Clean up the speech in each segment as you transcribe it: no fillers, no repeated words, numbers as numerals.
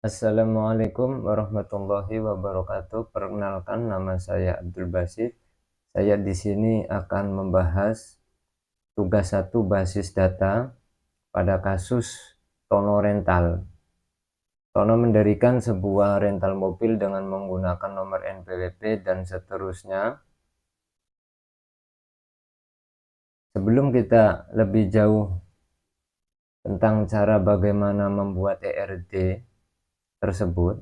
Assalamualaikum warahmatullahi wabarakatuh. Perkenalkan, nama saya Abdul Basit. Saya di sini akan membahas tugas 1 basis data pada kasus Tono Rental. Tono mendirikan sebuah rental mobil dengan menggunakan nomor NPWP dan seterusnya. Sebelum kita lebih jauh tentang cara bagaimana membuat ERD tersebut,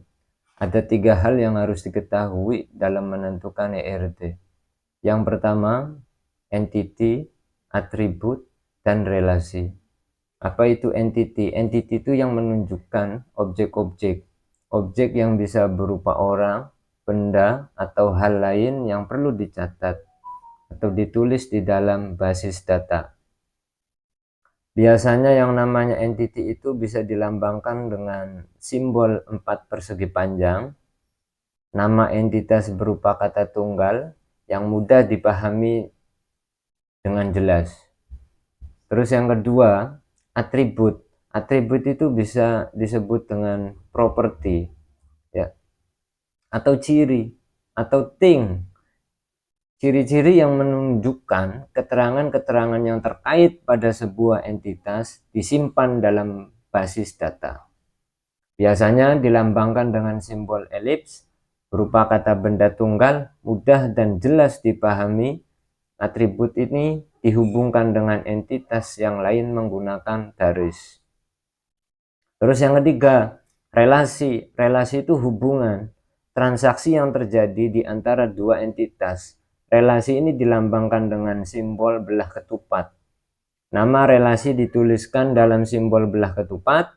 ada 3 hal yang harus diketahui dalam menentukan ERD. Yang pertama, entity, atribut, dan relasi. Apa itu entity? Entity itu yang menunjukkan objek-objek. Objek yang bisa berupa orang, benda, atau hal lain yang perlu dicatat atau ditulis di dalam basis data. Biasanya yang namanya entity itu bisa dilambangkan dengan simbol 4 persegi panjang. Nama entitas berupa kata tunggal yang mudah dipahami dengan jelas. Terus yang kedua, atribut. Atribut itu bisa disebut dengan properti, ya, atau ciri, atau thing. Ciri-ciri yang menunjukkan keterangan-keterangan yang terkait pada sebuah entitas disimpan dalam basis data. Biasanya dilambangkan dengan simbol elips, berupa kata benda tunggal, mudah dan jelas dipahami. Atribut ini dihubungkan dengan entitas yang lain menggunakan garis. Terus yang ketiga, relasi. Relasi itu hubungan, transaksi yang terjadi di antara dua entitas. Relasi ini dilambangkan dengan simbol belah ketupat. Nama relasi dituliskan dalam simbol belah ketupat.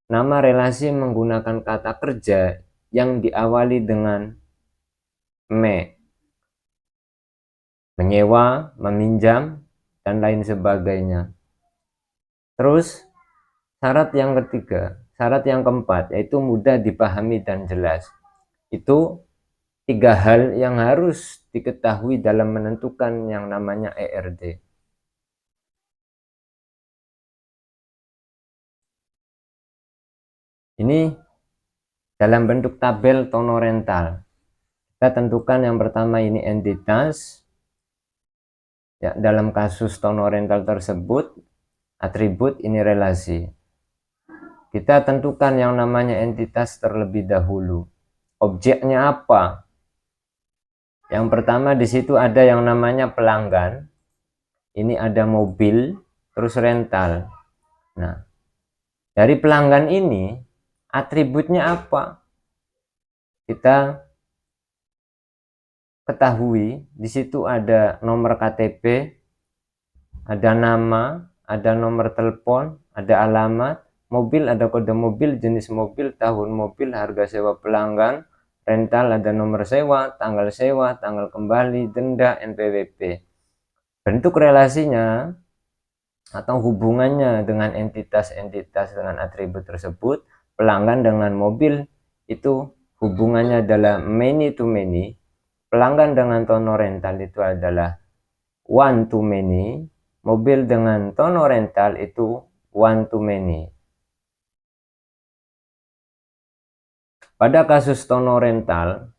Nama relasi menggunakan kata kerja yang diawali dengan me, menyewa, meminjam, dan lain sebagainya. Terus syarat yang ketiga, syarat yang keempat, yaitu mudah dipahami dan jelas. Itu 3 hal yang harus diketahui dalam menentukan yang namanya ERD. Ini dalam bentuk tabel Tono Rental. Kita tentukan yang pertama ini entitas. Ya, dalam kasus Tono Rental tersebut, atribut ini relasi. Kita tentukan yang namanya entitas terlebih dahulu. Objeknya apa? Yang pertama di situ ada yang namanya pelanggan. Ini ada mobil, terus rental. Nah, dari pelanggan ini atributnya apa? Kita ketahui di situ ada nomor KTP, ada nama, ada nomor telepon, ada alamat, mobil ada kode mobil, jenis mobil, tahun mobil, harga sewa pelanggan, rental ada nomor sewa, tanggal kembali, denda, NPWP. Bentuk relasinya atau hubungannya dengan entitas-entitas dengan atribut tersebut, pelanggan dengan mobil itu hubungannya adalah many to many, pelanggan dengan Tono Rental itu adalah one to many, mobil dengan Tono Rental itu one to many. Pada kasus Tono Rental,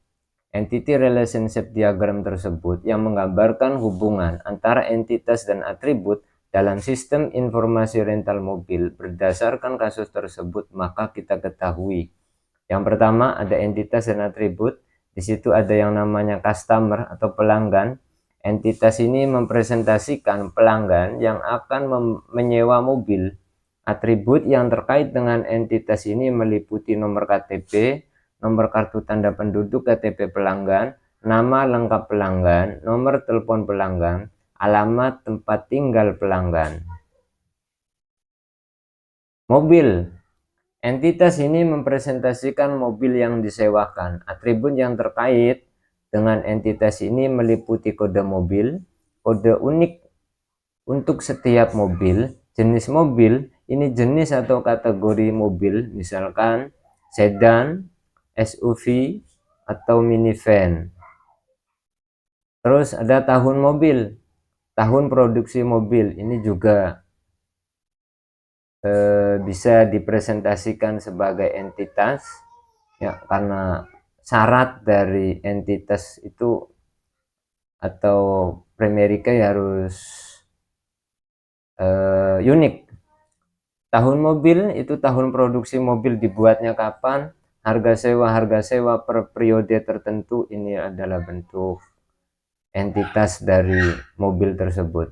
entity relationship diagram tersebut yang menggambarkan hubungan antara entitas dan atribut dalam sistem informasi rental mobil berdasarkan kasus tersebut, maka kita ketahui. Yang pertama ada entitas dan atribut. Di situ ada yang namanya customer atau pelanggan. Entitas ini mempresentasikan pelanggan yang akan menyewa mobil. Atribut yang terkait dengan entitas ini meliputi nomor KTP, nomor kartu tanda penduduk KTP pelanggan, nama lengkap pelanggan, nomor telepon pelanggan, alamat tempat tinggal pelanggan. Mobil. Entitas ini mempresentasikan mobil yang disewakan. Atribut yang terkait dengan entitas ini meliputi kode mobil, kode unik untuk setiap mobil, jenis mobil, ini jenis atau kategori mobil, misalkan sedan, SUV, atau minivan. Terus ada tahun mobil, tahun produksi mobil, ini juga bisa dipresentasikan sebagai entitas ya, karena syarat dari entitas itu atau primary key harus unik. Tahun mobil itu tahun produksi mobil, dibuatnya kapan, harga sewa per periode tertentu, ini adalah bentuk entitas dari mobil tersebut.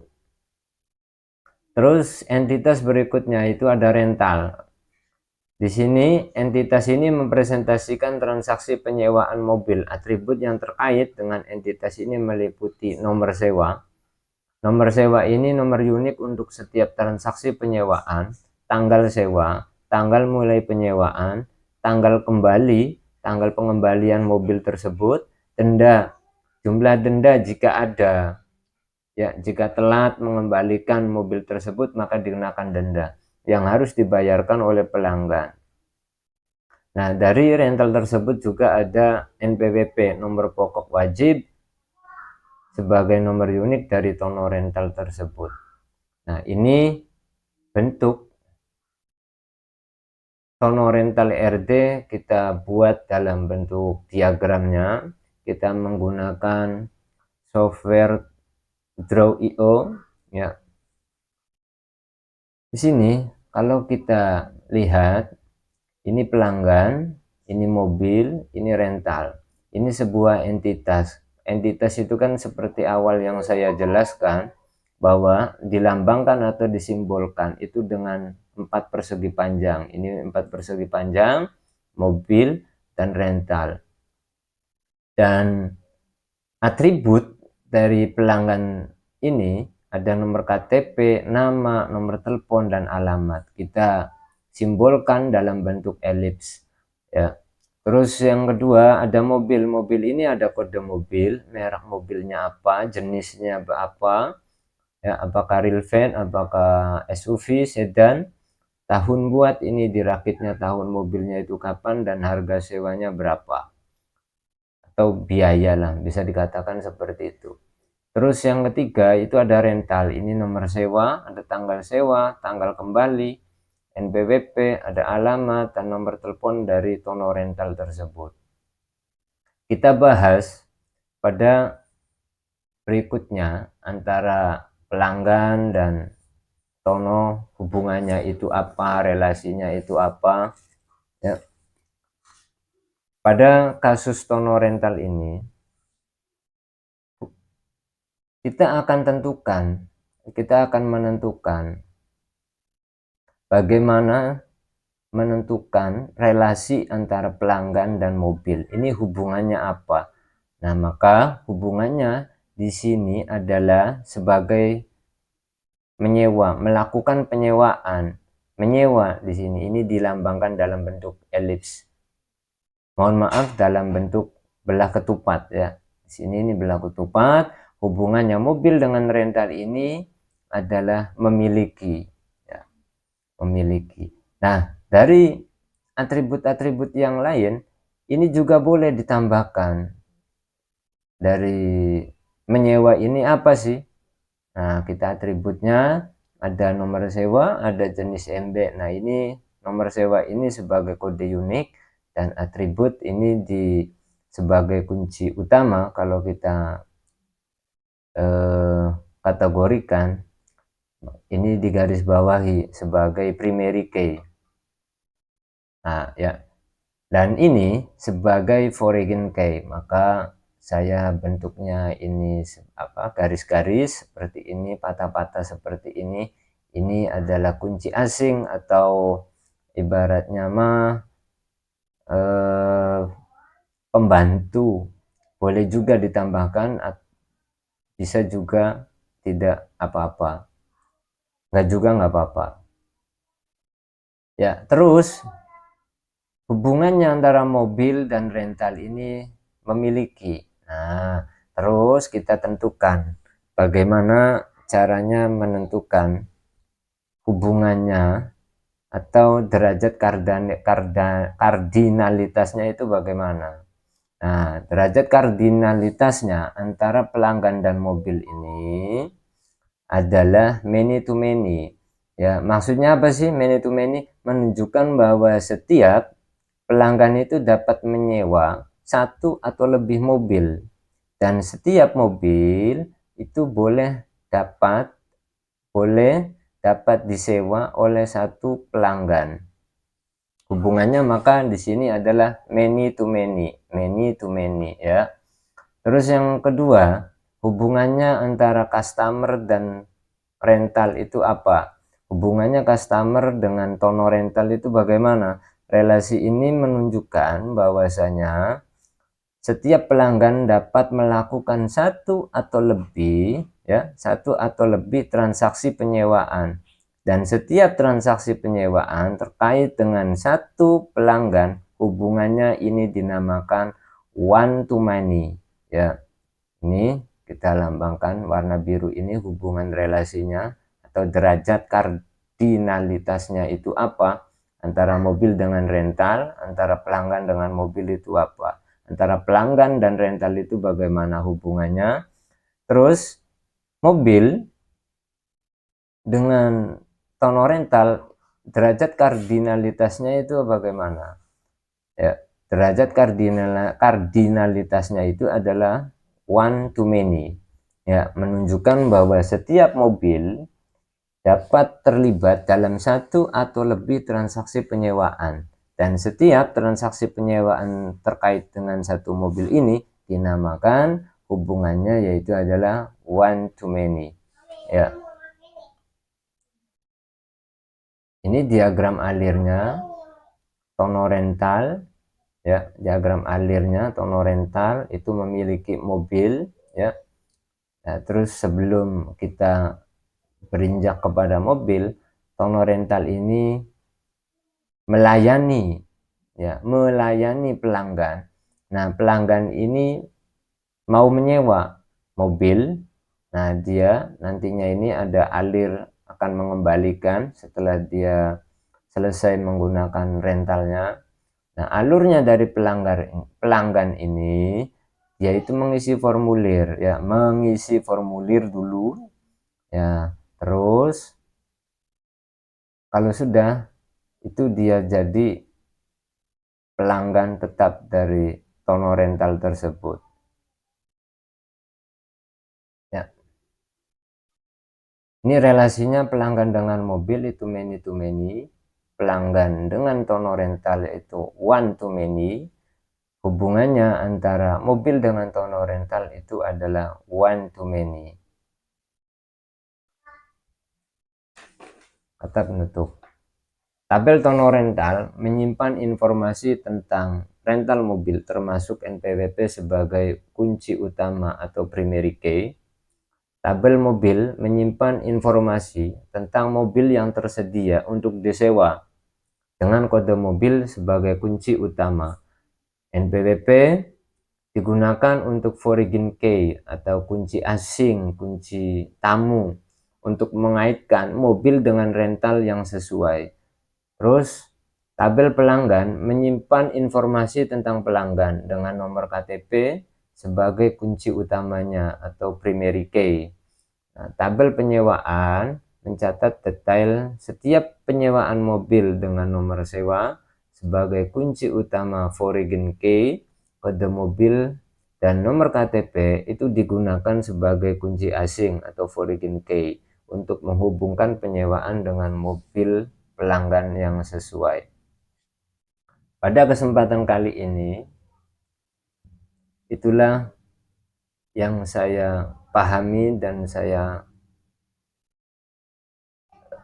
Terus entitas berikutnya itu ada rental. Di sini entitas ini mempresentasikan transaksi penyewaan mobil. Atribut yang terkait dengan entitas ini meliputi nomor sewa. Nomor sewa ini nomor unik untuk setiap transaksi penyewaan, tanggal sewa, tanggal mulai penyewaan, tanggal kembali, tanggal pengembalian mobil tersebut, denda, jumlah denda jika ada. Ya, jika telat mengembalikan mobil tersebut maka dikenakan denda yang harus dibayarkan oleh pelanggan. Nah, dari rental tersebut juga ada NPWP, nomor pokok wajib, sebagai nomor unik dari tono rental tersebut. Nah, ini bentuk tono rental RD kita buat dalam bentuk diagramnya. Kita menggunakan software Draw.io ya. Di sini kalau kita lihat, ini pelanggan, ini mobil, ini rental. Ini sebuah entitas. Entitas itu kan seperti awal yang saya jelaskan, bahwa dilambangkan atau disimbolkan itu dengan 4 persegi panjang. Ini 4 persegi panjang, mobil, dan rental. Dan atribut dari pelanggan ini ada nomor KTP, nama, nomor telepon, dan alamat. Kita simbolkan dalam bentuk elips ya. Terus yang kedua ada mobil. Mobil ini ada kode mobil, merek mobilnya apa, jenisnya apa ya, apakah real van, apakah SUV, sedan, tahun buat, ini dirakitnya tahun mobilnya itu kapan, dan harga sewanya berapa, atau biaya lah, bisa dikatakan seperti itu. Terus yang ketiga itu ada rental. Ini nomor sewa, ada tanggal sewa, tanggal kembali, NPWP, ada alamat, dan nomor telepon dari tono rental tersebut. Kita bahas pada berikutnya antara pelanggan dan tono, hubungannya itu apa, relasinya itu apa ya. Pada kasus tono rental ini kita akan menentukan bagaimana menentukan relasi antara pelanggan dan mobil. Ini hubungannya apa? Nah, maka hubungannya di sini adalah sebagai menyewa, melakukan penyewaan. Menyewa di sini ini dilambangkan dalam bentuk elips. Mohon maaf, dalam bentuk belah ketupat ya. Di sini ini belah ketupat. Hubungannya mobil dengan rental ini adalah memiliki ya, memiliki. Nah, dari atribut-atribut yang lain ini juga boleh ditambahkan. Dari menyewa ini apa sih? Nah, kita atributnya ada nomor sewa, ada jenis MB. Nah, ini nomor sewa ini sebagai kode unik, dan atribut ini sebagai kunci utama kalau kita kategorikan. Ini digarisbawahi sebagai primary key. Nah, ya. Dan ini sebagai foreign key, maka saya bentuknya ini garis-garis seperti ini, patah-patah seperti ini. Ini adalah kunci asing, atau ibaratnya pembantu. Boleh juga ditambahkan, bisa juga tidak apa-apa, nggak apa-apa ya. Terus hubungannya antara mobil dan rental ini memiliki. Nah, terus kita tentukan bagaimana caranya menentukan hubungannya atau derajat kardinalitasnya itu bagaimana. Nah, derajat kardinalitasnya antara pelanggan dan mobil ini adalah many to many. Ya, maksudnya apa sih many to many? Menunjukkan bahwa setiap pelanggan itu dapat menyewa satu atau lebih mobil, dan setiap mobil itu boleh dapat disewa oleh satu pelanggan. Hubungannya maka di sini adalah many to many ya. Terus yang kedua, hubungannya antara customer dan rental itu apa? Hubungannya customer dengan tono rental itu bagaimana? Relasi ini menunjukkan bahwasanya setiap pelanggan dapat melakukan satu atau lebih transaksi penyewaan, dan setiap transaksi penyewaan terkait dengan satu pelanggan, hubungannya ini dinamakan one to many ya. Ini kita lambangkan warna biru ini hubungan relasinya atau derajat kardinalitasnya itu apa? Antara mobil dengan rental, antara pelanggan dengan mobil itu apa? Antara pelanggan dan rental itu bagaimana hubungannya? Terus mobil dengan tono rental, derajat kardinalitasnya itu bagaimana? Ya, derajat kardinalitasnya itu adalah one to many. Ya, menunjukkan bahwa setiap mobil dapat terlibat dalam satu atau lebih transaksi penyewaan, dan setiap transaksi penyewaan terkait dengan satu mobil ini dinamakan hubungannya yaitu adalah one to many ya. Ini diagram alirnya tono rental ya. Diagram alirnya tono rental itu memiliki mobil ya. Nah, terus sebelum kita berinjak kepada mobil, tono rental ini melayani pelanggan. Nah, pelanggan ini mau menyewa mobil. Nah, dia nantinya ini ada alir akan mengembalikan setelah dia selesai menggunakan rentalnya. Nah, alurnya dari pelanggan ini yaitu mengisi formulir ya, mengisi formulir dulu ya. Terus kalau sudah itu dia jadi pelanggan tetap dari tono rental tersebut ya. Ini relasinya pelanggan dengan mobil itu many to many, pelanggan dengan tono rental itu one to many. Hubungannya antara mobil dengan tono rental itu adalah one to many. Kata penutup. Tabel tono rental menyimpan informasi tentang rental mobil termasuk NPWP sebagai kunci utama atau primary key. Tabel mobil menyimpan informasi tentang mobil yang tersedia untuk disewa dengan kode mobil sebagai kunci utama. NPWP digunakan untuk foreign key atau kunci asing, kunci tamu untuk mengaitkan mobil dengan rental yang sesuai. Terus tabel pelanggan menyimpan informasi tentang pelanggan dengan nomor KTP sebagai kunci utamanya atau primary key. Nah, tabel penyewaan mencatat detail setiap penyewaan mobil dengan nomor sewa sebagai kunci utama foreign key. Kode mobil dan nomor KTP itu digunakan sebagai kunci asing atau foreign key untuk menghubungkan penyewaan dengan mobil pelanggan yang sesuai. Pada kesempatan kali ini, itulah yang saya pahami dan saya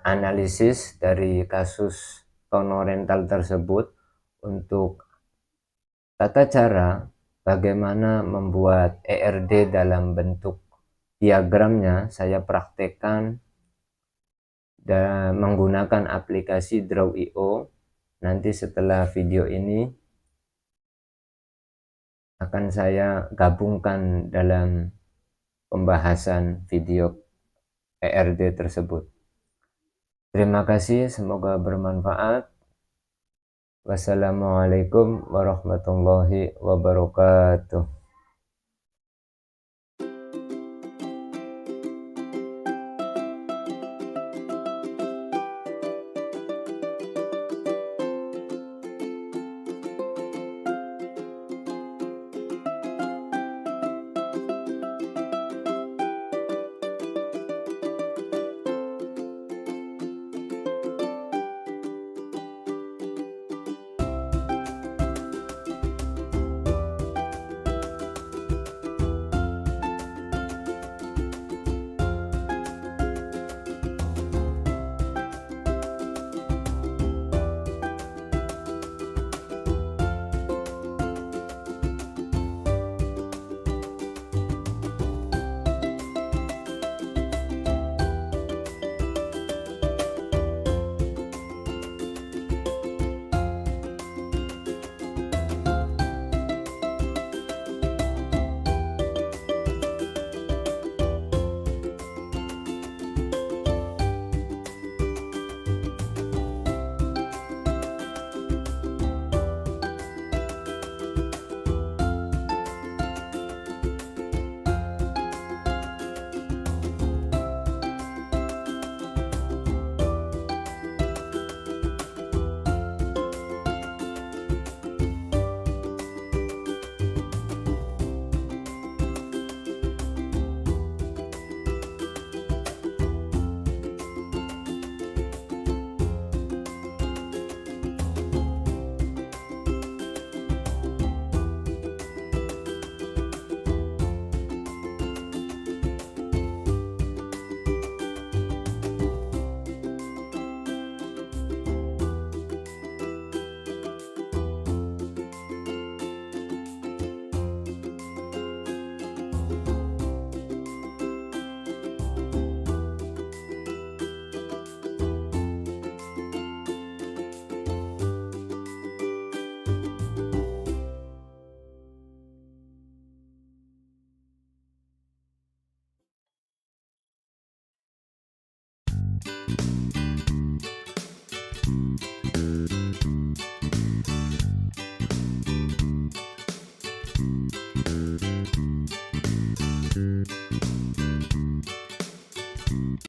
analisis dari kasus tono rental tersebut untuk tata cara bagaimana membuat ERD dalam bentuk diagramnya. Saya praktekkan dan menggunakan aplikasi Draw.io. Nanti setelah video ini akan saya gabungkan dalam pembahasan video ERD tersebut. Terima kasih, semoga bermanfaat. Wassalamualaikum warahmatullahi wabarakatuh.